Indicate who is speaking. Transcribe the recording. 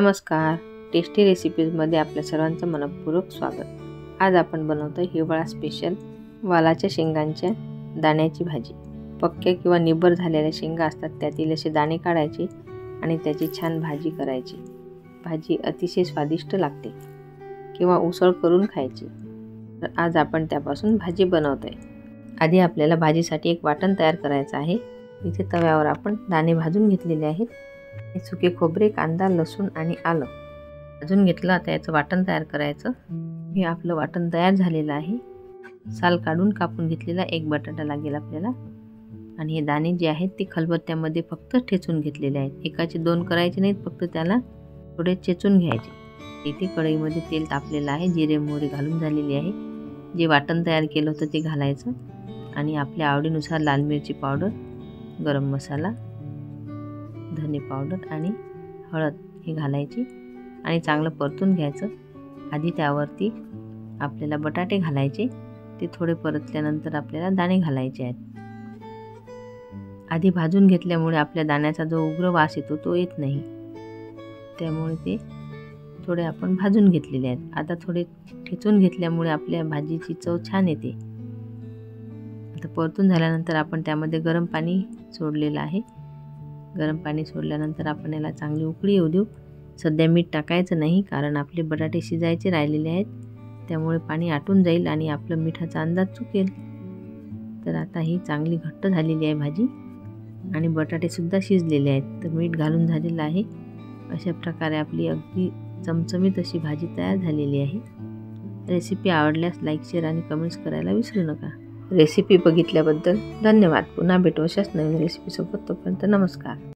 Speaker 1: नमस्कार, टेस्टी रेसिपीजमध्ये आपल्या सर्वांचं मनपूर्वक स्वागत। आज आपण बनवतोय हिवाळा स्पेशल वालाच्या शेंगांच्या दाण्याची भाजी। पक्क्या किंवा निब्बर झालेल्या शेंगा असतात, त्यातील असे दाणे काढायचे आणि त्याची छान भाजी करायची। भाजी अतिशय स्वादिष्ट लागते किंवा उसळ करून खायची। तर आज आपण त्यापासून भाजी बनवतोय। आधी आपल्याला भाजीसाठी एक वाटण तयार करायचं आहे। इथे तव्यावर आपण दाणे भाजून घेतलेले आहेत। सुके खोबरे, कांदा, लसूण आणि आलं भाजून घेतलं। आता याचं वाटण तयार करायचं। हे आपलं वाटण तयार झालेलं आहे। साल काढून कापून घेतलेला एक बटाटा लागेल आपल्याला आणि हे दाणे जे आहेत ते खलबत्त्यामध्ये फक्त ठेचून घेतलेले आहेत। एकाचे दोन करायचे नाहीत, फक्त त्याला थोडे चेचून घ्यायचे। इथे कढईमध्ये तेल तापलेलं आहे, जिरे मोहरी घालून झालेली आहे। जे वाटण तयार केलं होतं ते घालायचं आणि आपल्या आवडीनुसार लाल मिरची पावडर, गरम मसाला, धने पावडर आणि हळद हे घालायची आणि चांगलं परतून घ्यायचं। आधी त्यावरती आपल्याला बटाटे घालायचे, ते थोडे परतल्यानंतर आपल्याला दाणे घालायचे आहेत। आधी भाजून घेतल्यामुळे आपल्या दाण्याचा जो उग्र वास येतो तो येत नाही, त्यामुळे ते थोडे आपण भाजून घेतलेले आहेत। आता थोडे ठेचून घेतल्यामुळे आपल्या भाजीची चव छान येते। आता परतून झाल्यानंतर आपण त्यामध्ये गरम पाणी सोडलेलं आहे। गरम पाणी सोडल्यानंतर आपण याला चांगली उकळी येऊ देऊ। सध्या मीठ टाकायचं नाही, कारण आपले बटाटे शिजायचे राहिलेले आहेत, त्यामुळे पाणी आटून जाईल आणि आपलं मिठाचा अंदाज चुकेल। तर आता ही चांगली घट्ट झालेली आहे भाजी आणि बटाटे सुद्धा शिजलेले आहेत, तर मीठ घालून झालेलं आहे। अशा प्रकारे आपली अगदी चमचमीत अशी भाजी तयार झालेली आहे। रेसिपी आवडल्यास लाईक, शेअर आणि कमेंट्स करायला विसरू नका। रेसिपी बघितल्याबद्दल धन्यवाद। पुन्हा भेटू अशाच नवीन रेसिपीसोबत। तोपर्यंत नमस्कार।